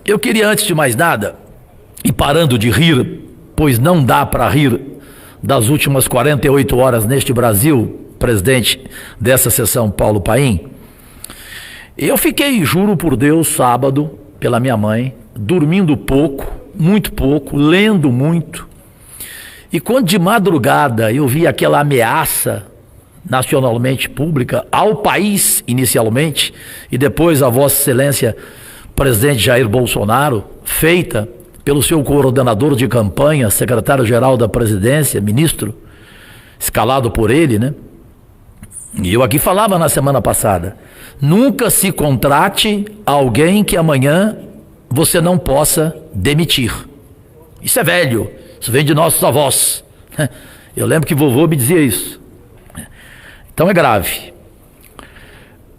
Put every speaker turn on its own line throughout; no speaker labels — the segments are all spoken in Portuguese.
Eu queria, antes de mais nada, e parando de rir, pois não dá para rir das últimas 48 horas neste Brasil, presidente dessa sessão, Paulo Paim, eu fiquei, juro por Deus, sábado, pela minha mãe, dormindo pouco, muito pouco, lendo muito, e quando de madrugada eu vi aquela ameaça nacionalmente pública ao país inicialmente, e depois a Vossa Excelência presidente Jair Bolsonaro, feita pelo seu coordenador de campanha, secretário-geral da presidência, ministro, escalado por ele, né? E eu aqui falava na semana passada, nunca se contrate alguém que amanhã você não possa demitir. Isso é velho, isso vem de nossos avós. Eu lembro que vovô me dizia isso. Então é grave.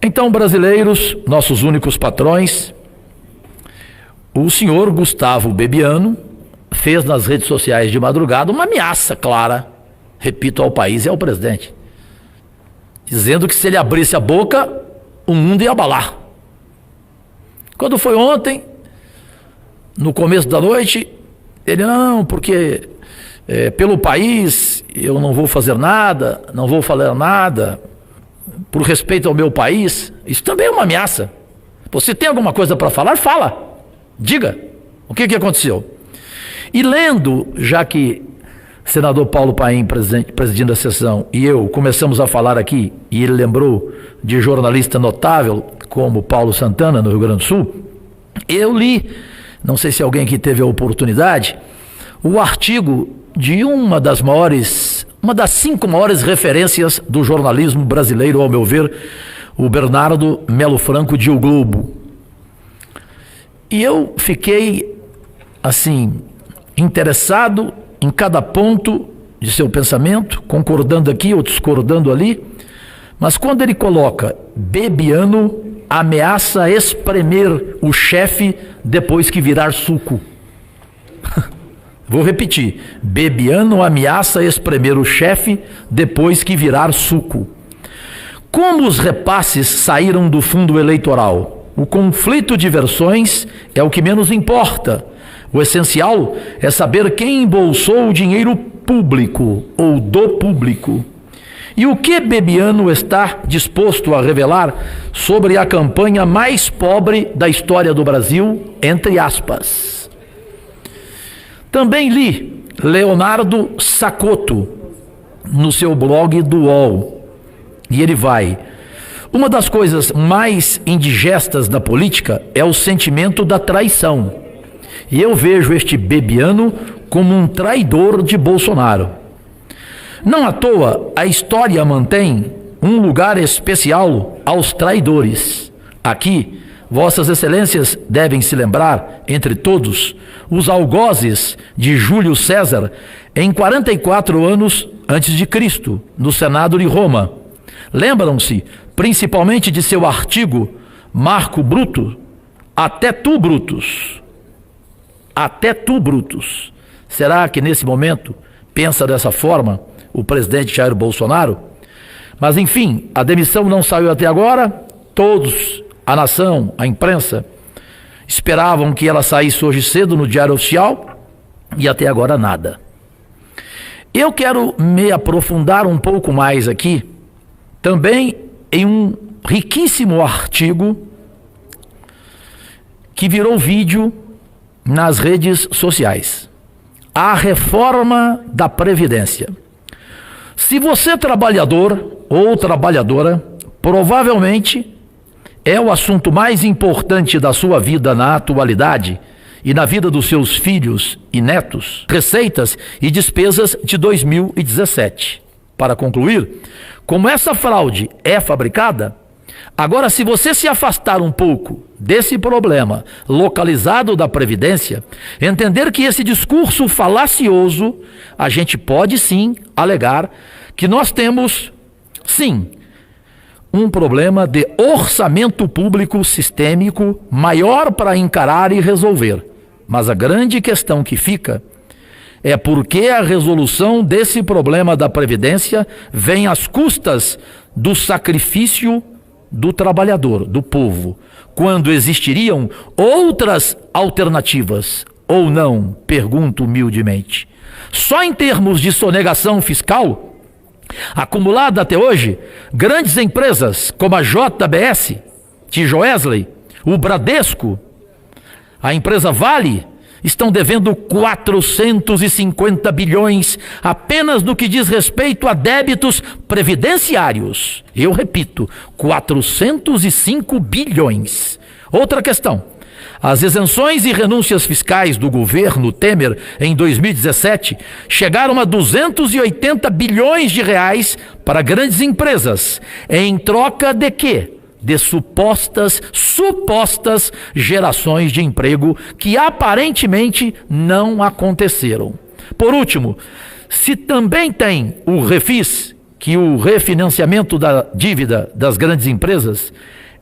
Então, brasileiros, nossos únicos patrões, o senhor Gustavo Bebiano fez nas redes sociais de madrugada uma ameaça clara, repito, ao país e ao presidente, dizendo que se ele abrisse a boca, o mundo ia abalar. Quando foi ontem, no começo da noite, ele não, porque pelo país eu não vou fazer nada, não vou falar nada, por respeito ao meu país. Isso também é uma ameaça. Você tem alguma coisa para falar? Fala. Diga, o que aconteceu? E lendo, já que o senador Paulo Paim, presidindo a sessão, e eu começamos a falar aqui, e ele lembrou de jornalista notável, como Paulo Santana, no Rio Grande do Sul, eu li, não sei se alguém aqui teve a oportunidade, o artigo de uma das 5 maiores referências do jornalismo brasileiro, ao meu ver, o Bernardo Melo Franco, de O Globo. E eu fiquei, assim, interessado em cada ponto de seu pensamento, concordando aqui ou discordando ali, mas quando ele coloca Bebiano ameaça espremer o chefe depois que virar suco. Vou repetir, Bebiano ameaça espremer o chefe depois que virar suco. Como os repasses saíram do fundo eleitoral? O conflito de versões é o que menos importa. O essencial é saber quem embolsou o dinheiro público ou do público. E o que Bebiano está disposto a revelar sobre a campanha mais pobre da história do Brasil, entre aspas. Também li Leonardo Sacotto no seu blog do UOL. E ele vai... Uma das coisas mais indigestas da política é o sentimento da traição. E eu vejo este Bebiano como um traidor de Bolsonaro. Não à toa, a história mantém um lugar especial aos traidores. Aqui, Vossas Excelências devem se lembrar, entre todos, os algozes de Júlio César em 44 anos antes de Cristo, no Senado de Roma. Lembram-se, principalmente, de seu artigo Marco Bruto, até tu, Brutus. Até tu, Brutus. Será que nesse momento pensa dessa forma o presidente Jair Bolsonaro? Mas enfim, a demissão não saiu até agora. Todos, a nação, a imprensa, esperavam que ela saísse hoje cedo no Diário Oficial e até agora nada. Eu quero me aprofundar um pouco mais aqui, também em um riquíssimo artigo que virou vídeo nas redes sociais. A reforma da Previdência. Se você é trabalhador ou trabalhadora, provavelmente é o assunto mais importante da sua vida na atualidade e na vida dos seus filhos e netos, receitas e despesas de 2017. Para concluir, como essa fraude é fabricada, agora, se você se afastar um pouco desse problema localizado da Previdência, entender que esse discurso falacioso, a gente pode sim alegar que nós temos, sim, um problema de orçamento público sistêmico maior para encarar e resolver. Mas a grande questão que fica é porque a resolução desse problema da Previdência vem às custas do sacrifício do trabalhador, do povo. quando existiriam outras alternativas, ou não? Pergunto humildemente. Só em termos de sonegação fiscal, acumulada até hoje, grandes empresas como a JBS, Tijoesley, o Bradesco, a empresa Vale, estão devendo 450 bilhões apenas no que diz respeito a débitos previdenciários. Eu repito, 405 bilhões. Outra questão. As isenções e renúncias fiscais do governo Temer em 2017 chegaram a 280 bilhões de reais para grandes empresas. Em troca de quê? De supostas gerações de emprego que aparentemente não aconteceram. Por último, se também tem o refis, que o refinanciamento da dívida das grandes empresas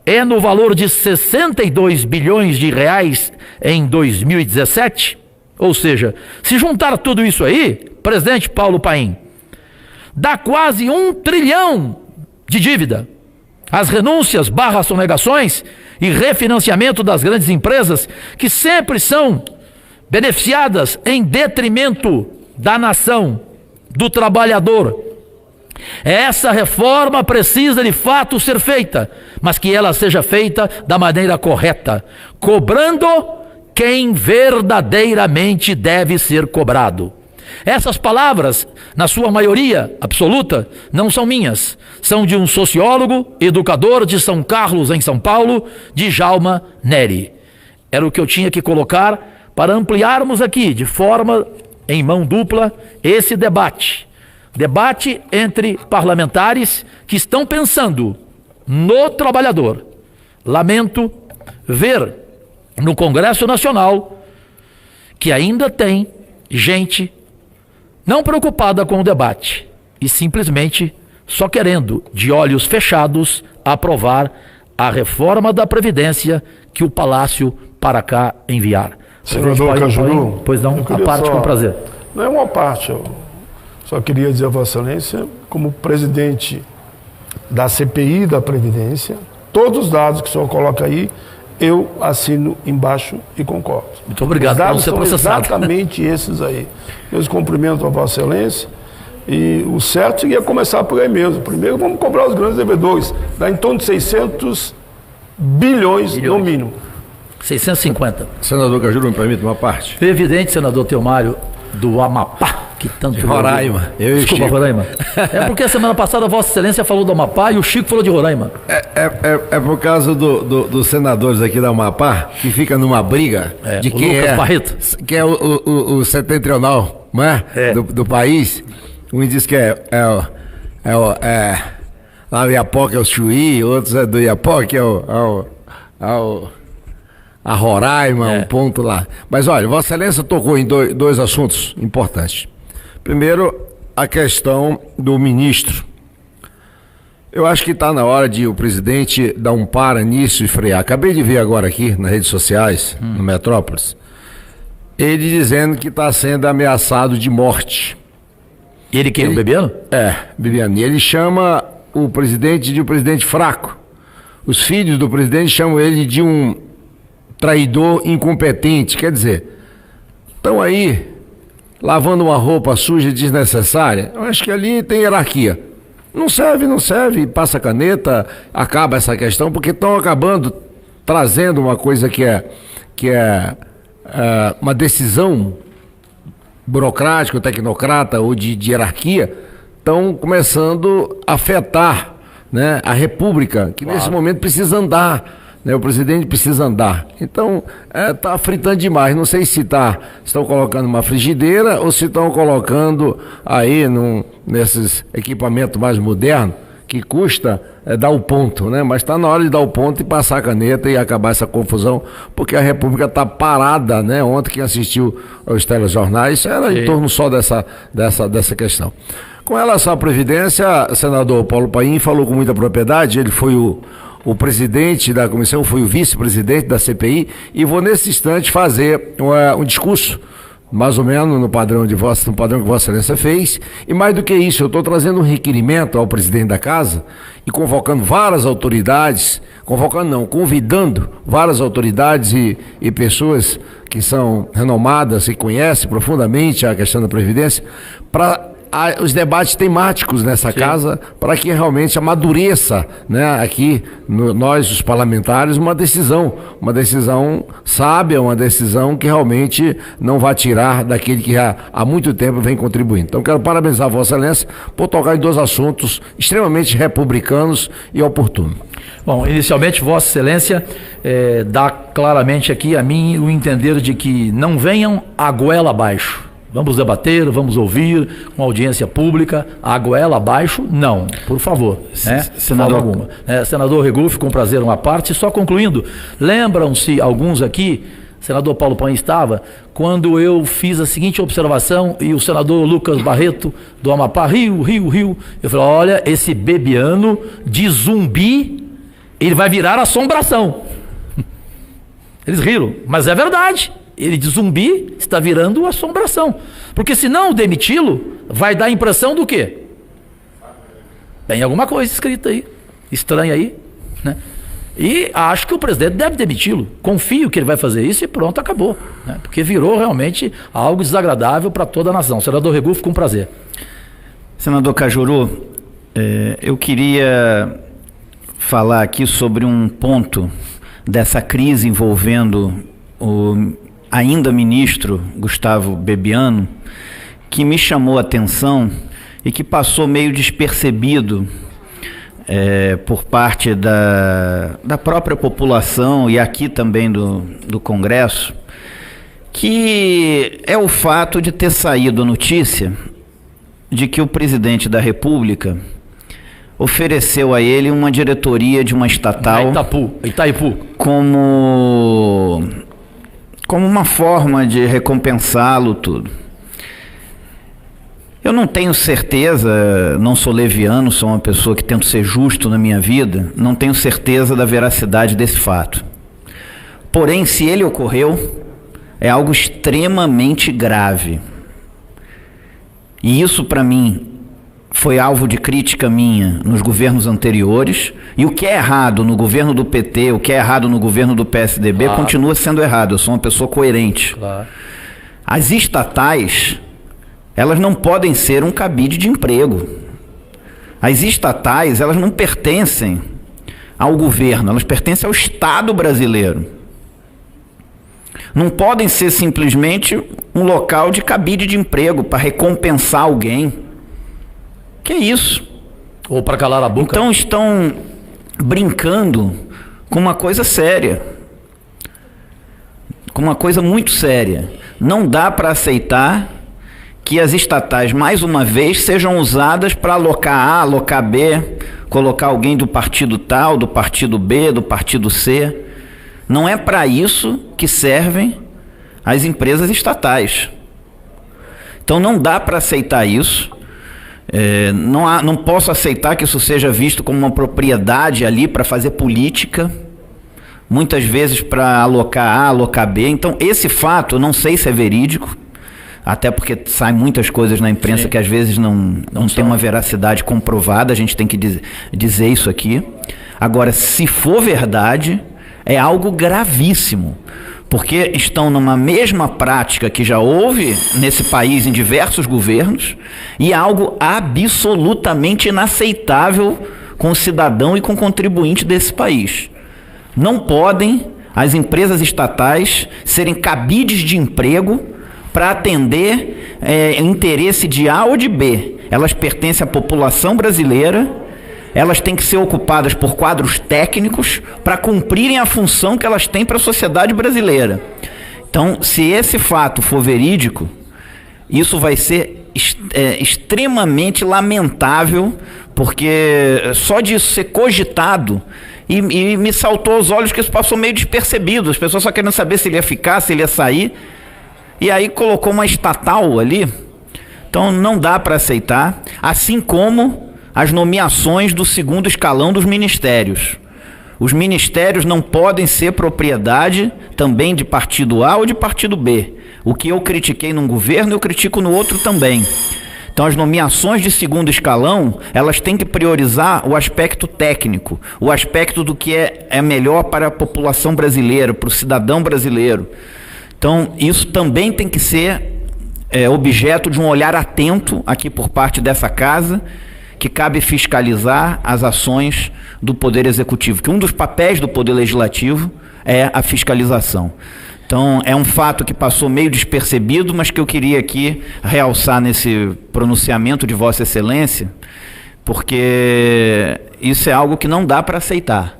é no valor de 62 bilhões de reais em 2017, ou seja, se juntar tudo isso aí, presidente Paulo Paim, dá quase 1 trilhão de dívida. As renúncias / sonegações e refinanciamento das grandes empresas, que sempre são beneficiadas em detrimento da nação, do trabalhador. Essa reforma precisa de fato ser feita, mas que ela seja feita da maneira correta, cobrando quem verdadeiramente deve ser cobrado. Essas palavras, na sua maioria absoluta, não são minhas, são de um sociólogo, educador de São Carlos, em São Paulo, Djalma Neri. Era o que eu tinha que colocar para ampliarmos aqui, de forma em mão dupla, esse debate. Debate entre parlamentares que estão pensando no trabalhador. Lamento ver no Congresso Nacional que ainda tem gente não preocupada com o debate e simplesmente só querendo, de olhos fechados, aprovar a reforma da Previdência que o Palácio para cá enviar.
Senador Cajuru,
pois não, a parte com prazer.
Não é uma parte, eu só queria dizer a Vossa Excelência, como presidente da CPI da Previdência, todos os dados que o senhor coloca aí, eu assino embaixo e concordo.
Muito obrigado por não ser processado.
Exatamente esses aí. Meus cumprimentos a Vossa Excelência. E o certo seria começar por aí mesmo. Primeiro vamos cobrar os grandes devedores. Dá em torno de 600 bilhões no mínimo.
650.
Senador Cajuru, me permite uma parte?
Evidente, senador Teomário, do Amapá, que tanto...
De Roraima.
Desculpa, Roraima. É porque a semana passada Vossa Excelência falou do Amapá e o Chico falou de Roraima.
É por causa dos senadores aqui da Amapá, que fica numa briga de quem
Lucas Barreto.
Que é o setentrional, não é? Do país. Um diz que lá do Iapoca é o Chuí, outros é do Iapoca, que é a Roraima, um ponto lá. Mas olha, Vossa Excelência tocou em dois assuntos importantes. Primeiro, a questão do ministro. Eu acho que está na hora de o presidente dar um para nisso e frear. Acabei de ver agora aqui nas redes sociais, no Metrópolis, ele dizendo que está sendo ameaçado de morte.
E ele quem? O Bebiano?
Bebiano. E ele chama o presidente de um presidente fraco. Os filhos do presidente chamam ele de um traidor incompetente. Quer dizer, estão aí lavando uma roupa suja e desnecessária. Eu acho que ali tem hierarquia. Não serve, passa caneta, acaba essa questão, porque estão acabando trazendo uma coisa que é uma decisão burocrática, tecnocrata ou de hierarquia, estão começando a afetar, né, a República, que nesse momento precisa andar. O presidente precisa andar. Então, está fritando demais. Não sei se estão colocando uma frigideira ou se estão colocando aí nesses equipamentos mais modernos, que custa dar o ponto, né? Mas está na hora de dar o ponto e passar a caneta e acabar essa confusão, porque a República está parada, né? Ontem quem assistiu aos telejornais era em torno só dessa questão. Com relação à Previdência, o senador Paulo Paim falou com muita propriedade. Ele foi o presidente da comissão, foi o vice-presidente da CPI, e vou nesse instante fazer um discurso mais ou menos no padrão que Vossa Excelência fez, e mais do que isso, eu estou trazendo um requerimento ao presidente da casa e convocando várias autoridades, convidando várias autoridades e pessoas que são renomadas e conhecem profundamente a questão da Previdência, para os debates temáticos nessa casa, para que realmente amadureça, né, aqui, nós, os parlamentares, uma decisão sábia, uma decisão que realmente não vai tirar daquele que há muito tempo vem contribuindo. Então, quero parabenizar Vossa Excelência por tocar em dois assuntos extremamente republicanos e oportunos.
Bom, inicialmente, Vossa Excelência dá claramente aqui a mim o entender de que não venham a goela abaixo. Vamos debater, vamos ouvir, com audiência pública, a goela abaixo, não, por favor, né? Senador alguma. Senador Regufe, com prazer uma parte, só concluindo, lembram-se alguns aqui, senador Paulo Paim estava, quando eu fiz a seguinte observação e o senador Lucas Barreto, do Amapá, riu, eu falei, olha, esse bebiano de Zumbi, ele vai virar assombração. Eles riram, mas é verdade. Ele de Zumbi está virando assombração. Porque se não demiti-lo, vai dar a impressão do quê? Tem alguma coisa escrita aí, estranha aí, né? E acho que o presidente deve demiti-lo. Confio que ele vai fazer isso e pronto, acabou, né? Porque virou realmente algo desagradável para toda a nação. Senador Regufe, com prazer.
Senador Cajuru, eu queria falar aqui sobre um ponto dessa crise envolvendo o ainda ministro Gustavo Bebiano, que me chamou a atenção e que passou meio despercebido por parte da própria população e aqui também do Congresso, que é o fato de ter saído a notícia de que o presidente da República ofereceu a ele uma diretoria de uma estatal
Itaipu,
como uma forma de recompensá-lo, tudo. Eu não tenho certeza, não sou leviano, sou uma pessoa que tento ser justo na minha vida, não tenho certeza da veracidade desse fato. Porém, se ele ocorreu, é algo extremamente grave. E isso, para mim, foi alvo de crítica minha nos governos anteriores, e o que é errado no governo do PT, o que é errado no governo do PSDB, continua sendo errado. Eu sou uma pessoa coerente.
Claro.
As estatais, elas não podem ser um cabide de emprego. As estatais, elas não pertencem ao governo, elas pertencem ao Estado brasileiro. Não podem ser simplesmente um local de cabide de emprego para recompensar alguém. Que é isso?
Ou para calar a boca.
Então estão brincando com uma coisa séria. Com uma coisa muito séria. Não dá para aceitar que as estatais, mais uma vez, sejam usadas para alocar A, alocar B, colocar alguém do partido tal, do partido B, do partido C. Não é para isso que servem as empresas estatais. Então não dá para aceitar isso. Não posso aceitar que isso seja visto como uma propriedade ali para fazer política, muitas vezes para alocar A, alocar B. Então esse fato, eu não sei se é verídico, até porque saem muitas coisas na imprensa que às vezes não tem uma veracidade comprovada, a gente tem que dizer isso aqui. Agora, se for verdade, é algo gravíssimo, porque estão numa mesma prática que já houve nesse país em diversos governos, e é algo absolutamente inaceitável com o cidadão e com o contribuinte desse país. Não podem as empresas estatais serem cabides de emprego para atender interesse de A ou de B. Elas pertencem à população brasileira, elas têm que ser ocupadas por quadros técnicos para cumprirem a função que elas têm para a sociedade brasileira. Então, se esse fato for verídico, isso vai ser extremamente lamentável, porque só disso ser cogitado, e me saltou aos olhos que isso passou meio despercebido, as pessoas só querendo saber se ele ia ficar, se ele ia sair, e aí colocou uma estatal ali. Então não dá para aceitar, assim como as nomeações do segundo escalão dos ministérios. Os ministérios não podem ser propriedade também de partido A ou de partido B. O que eu critiquei num governo, eu critico no outro também. Então, as nomeações de segundo escalão, elas têm que priorizar o aspecto técnico, o aspecto do que é melhor para a população brasileira, para o cidadão brasileiro. Então, isso também tem que ser objeto de um olhar atento aqui por parte dessa casa, que cabe fiscalizar as ações do Poder Executivo, que um dos papéis do Poder Legislativo é a fiscalização. Então, é um fato que passou meio despercebido, mas que eu queria aqui realçar nesse pronunciamento de Vossa Excelência, porque isso é algo que não dá para aceitar.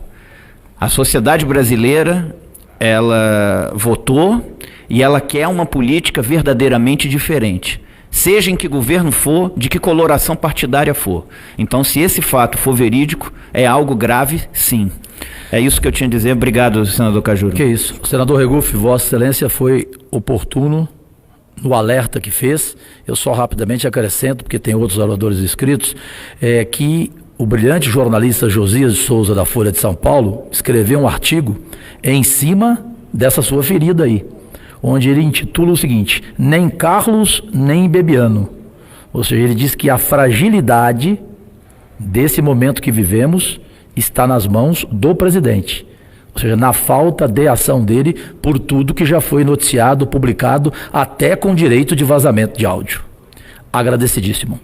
A sociedade brasileira, ela votou e ela quer uma política verdadeiramente diferente, seja em que governo for, de que coloração partidária for. Então, se esse fato for verídico, é algo grave, sim. É isso que eu tinha a dizer. Obrigado, senador Cajuru.
Que isso. Senador Regufe, Vossa Excelência foi oportuno no alerta que fez. Eu só rapidamente acrescento, porque tem outros oradores inscritos, que o brilhante jornalista Josias de Souza, da Folha de São Paulo, escreveu um artigo em cima dessa sua ferida aí, onde ele intitula o seguinte: nem Carlos, nem Bebiano. Ou seja, ele diz que a fragilidade desse momento que vivemos está nas mãos do presidente. Ou seja, na falta de ação dele por tudo que já foi noticiado, publicado, até com direito de vazamento de áudio. Agradecidíssimo.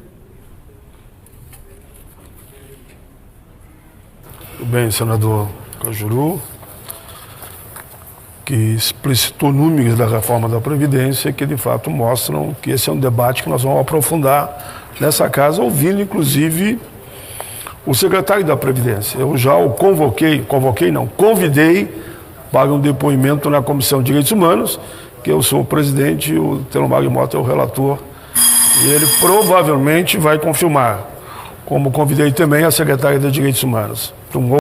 Muito bem, senador Cajuru, que explicitou números da reforma da Previdência que de fato mostram que esse é um debate que nós vamos aprofundar nessa casa, ouvindo inclusive o secretário da Previdência. Eu já o convidei para um depoimento na Comissão de Direitos Humanos, que eu sou o presidente e o Telmo Magno Mota é o relator, e ele provavelmente vai confirmar, como convidei também a secretária de Direitos Humanos.